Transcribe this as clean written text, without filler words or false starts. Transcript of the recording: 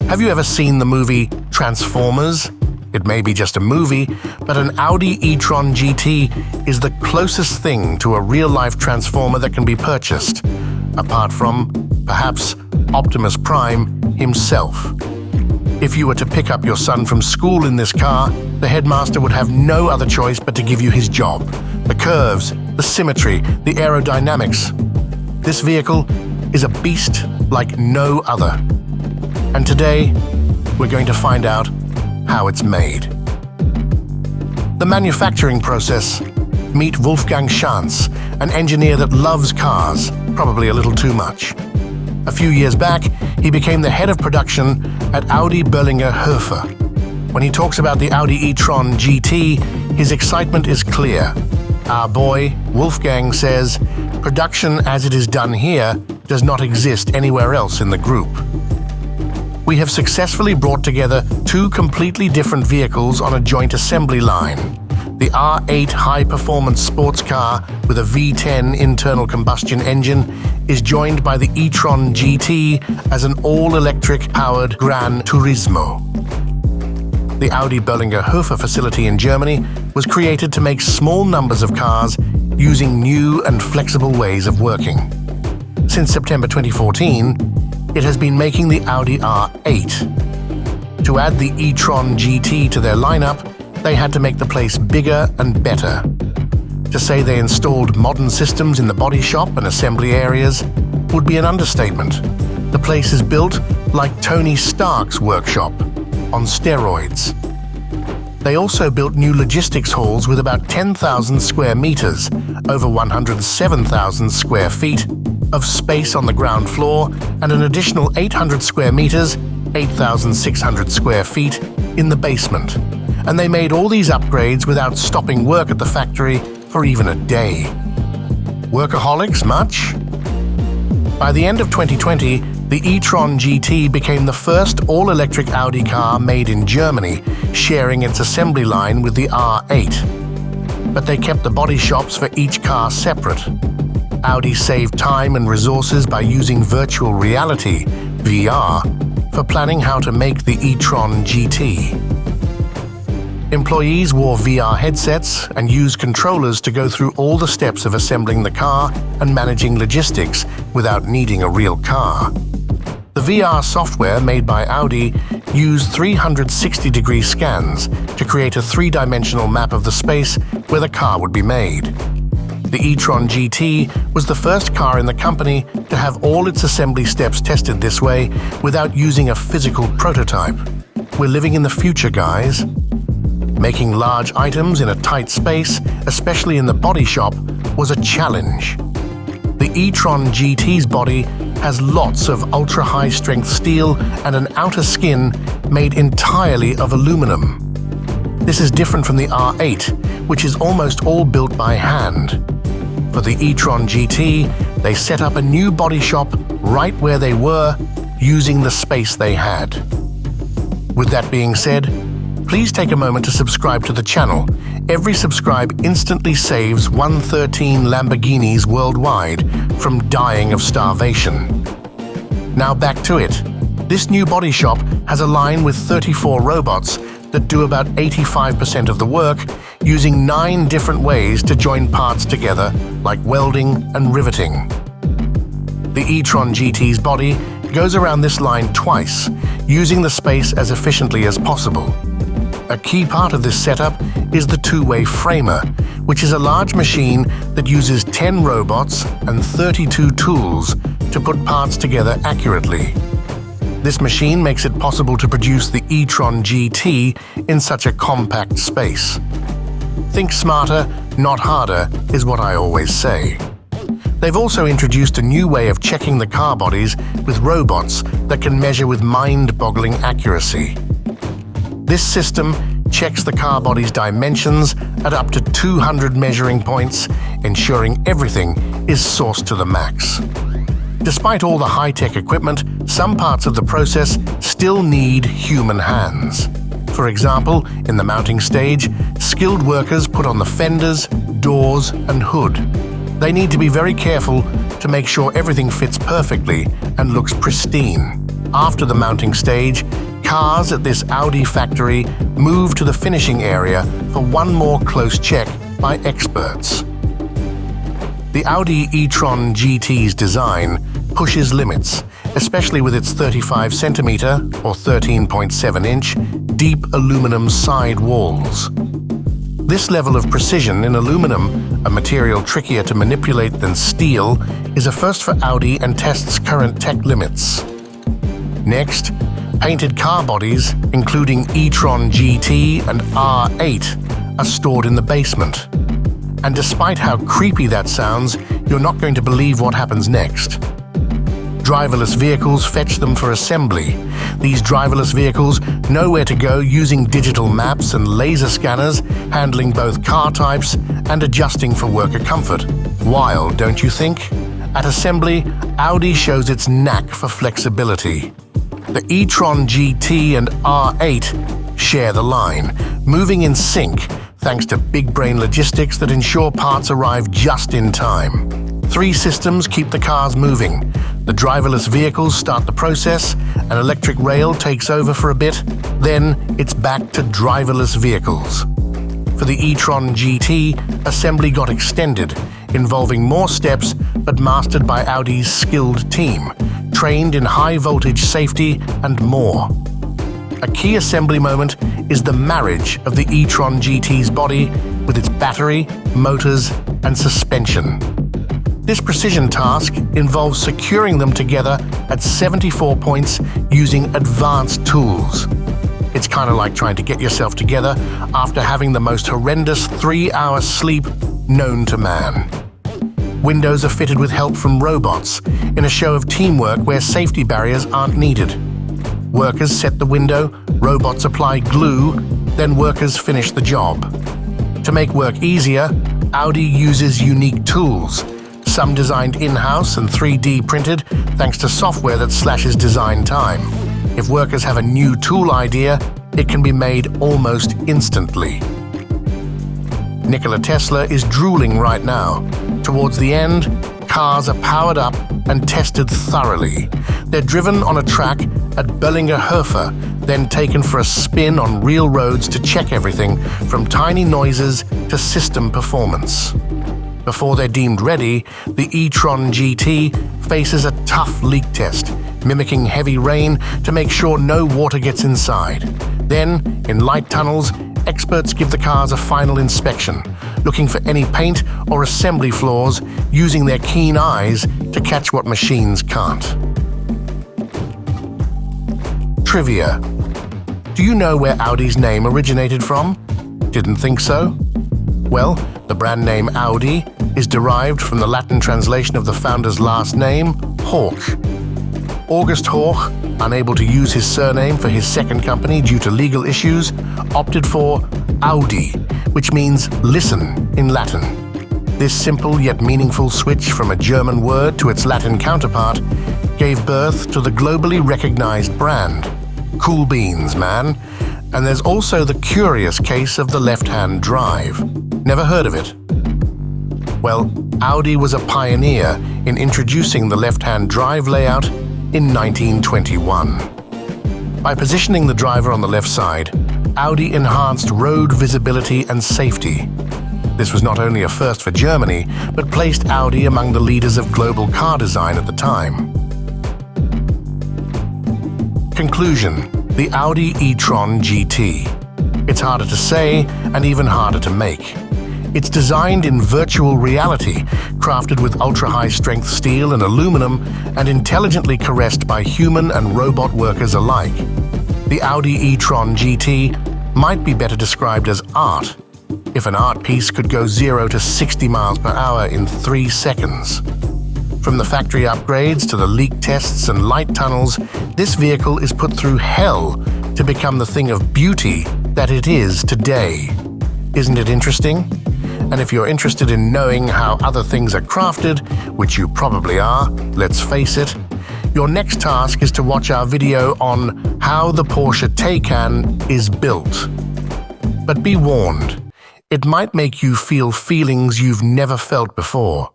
Have you ever seen the movie Transformers? It may be just a movie, but an Audi e-tron GT is the closest thing to a real-life Transformer that can be purchased, apart from, perhaps, Optimus Prime himself. If you were to pick up your son from school in this car, the headmaster would have no other choice but to give you his job. The curves, the symmetry, the aerodynamics. This vehicle is a beast like no other. And today, we're going to find out how it's made. The manufacturing process. Meet Wolfgang Schanz, an engineer that loves cars, probably a little too much. A few years back, he became the head of production at Audi Berlinger Höfe. When he talks about the Audi e-tron GT, his excitement is clear. Our boy, Wolfgang, says, production as it is done here does not exist anywhere else in the group. We have successfully brought together two completely different vehicles on a joint assembly line. The R8 high-performance sports car with a V10 internal combustion engine is joined by the e-tron GT as an all-electric powered Gran Turismo. The Audi Berlinger Höfe facility in Germany was created to make small numbers of cars using new and flexible ways of working. Since September 2014, it has been making the Audi R8. To add the e-tron GT to their lineup, they had to make the place bigger and better. To say they installed modern systems in the body shop and assembly areas would be an understatement. The place is built like Tony Stark's workshop, on steroids. They also built new logistics halls with about 10,000 square meters, over 107,000 square feet, of space on the ground floor and an additional 800 square meters, 8,600 square feet, in the basement. And they made all these upgrades without stopping work at the factory for even a day. Workaholics much? By the end of 2020, the e-tron GT became the first all-electric Audi car made in Germany, sharing its assembly line with the R8. But they kept the body shops for each car separate. Audi saved time and resources by using virtual reality, VR, for planning how to make the e-tron GT. Employees wore VR headsets and used controllers to go through all the steps of assembling the car and managing logistics without needing a real car. The VR software made by Audi used 360-degree scans to create a three-dimensional map of the space where the car would be made. The e-tron GT was the first car in the company to have all its assembly steps tested this way without using a physical prototype. We're living in the future, guys. Making large items in a tight space, especially in the body shop, was a challenge. The e-tron GT's body has lots of ultra-high-strength steel and an outer skin made entirely of aluminum. This is different from the R8, which is almost all built by hand. For the e-tron GT, they set up a new body shop right where they were, using the space they had. With that being said, please take a moment to subscribe to the channel. Every subscribe instantly saves 113 Lamborghinis worldwide from dying of starvation. Now back to it. This new body shop has a line with 34 robots that do about 85% of the work, using 9 different ways to join parts together, like welding and riveting. The e-tron GT's body goes around this line twice, using the space as efficiently as possible. A key part of this setup is the two-way framer, which is a large machine that uses 10 robots and 32 tools to put parts together accurately. This machine makes it possible to produce the e-tron GT in such a compact space. Think smarter, not harder, is what I always say. They've also introduced a new way of checking the car bodies with robots that can measure with mind-boggling accuracy. This system checks the car body's dimensions at up to 200 measuring points, ensuring everything is sourced to the max. Despite all the high-tech equipment, some parts of the process still need human hands. For example, in the mounting stage, skilled workers put on the fenders, doors, and hood. They need to be very careful to make sure everything fits perfectly and looks pristine. After the mounting stage, cars at this Audi factory move to the finishing area for one more close check by experts. The Audi e-tron GT's design pushes limits, especially with its 35cm or 13.7-inch deep aluminum side walls. This level of precision in aluminum, a material trickier to manipulate than steel, is a first for Audi and tests current tech limits. Next, painted car bodies, including e-tron GT and R8, are stored in the basement. And despite how creepy that sounds, you're not going to believe what happens next. Driverless vehicles fetch them for assembly. These driverless vehicles know where to go using digital maps and laser scanners, handling both car types and adjusting for worker comfort. Wild, don't you think? At assembly, Audi shows its knack for flexibility. The e-tron GT and R8 share the line, moving in sync thanks to big-brain logistics that ensure parts arrive just in time. 3 systems keep the cars moving. The driverless vehicles start the process, an electric rail takes over for a bit, then it's back to driverless vehicles. For the e-tron GT, assembly got extended, involving more steps but mastered by Audi's skilled team, trained in high-voltage safety and more. A key assembly moment is the marriage of the e-tron GT's body with its battery, motors, and suspension. This precision task involves securing them together at 74 points using advanced tools. It's kind of like trying to get yourself together after having the most horrendous 3-hour sleep known to man. Windows are fitted with help from robots in a show of teamwork where safety barriers aren't needed. Workers set the window, robots apply glue, then workers finish the job. To make work easier, Audi uses unique tools, some designed in-house and 3D printed thanks to software that slashes design time. If workers have a new tool idea, it can be made almost instantly. Nikola Tesla is drooling right now. Towards the end, cars are powered up and tested thoroughly. They're driven on a track at Bellingerhofer, then taken for a spin on real roads to check everything from tiny noises to system performance. Before they're deemed ready, the e-tron GT faces a tough leak test, mimicking heavy rain to make sure no water gets inside. Then, in light tunnels, experts give the cars a final inspection, looking for any paint or assembly flaws, using their keen eyes to catch what machines can't. Trivia. Do you know where Audi's name originated from? Didn't think so? Well, the brand name Audi is derived from the Latin translation of the founder's last name, Horch. August Horch, unable to use his surname for his second company due to legal issues, opted for Audi, which means listen in Latin. This simple yet meaningful switch from a German word to its Latin counterpart gave birth to the globally recognized brand. Cool beans, man. And there's also the curious case of the left-hand drive. Never heard of it? Well, Audi was a pioneer in introducing the left-hand drive layout in 1921. By positioning the driver on the left side, Audi enhanced road visibility and safety. This was not only a first for Germany, but placed Audi among the leaders of global car design at the time. Conclusion: the Audi e-tron GT. It's harder to say and even harder to make. It's designed in virtual reality, crafted with ultra-high-strength steel and aluminum, and intelligently caressed by human and robot workers alike. The Audi e-tron GT might be better described as art, if an art piece could go 0 to 60 miles per hour in 3 seconds. From the factory upgrades to the leak tests and light tunnels, this vehicle is put through hell to become the thing of beauty that it is today. Isn't it interesting? And if you're interested in knowing how other things are crafted, which you probably are, let's face it, your next task is to watch our video on how the Porsche Taycan is built. But be warned, it might make you feel feelings you've never felt before.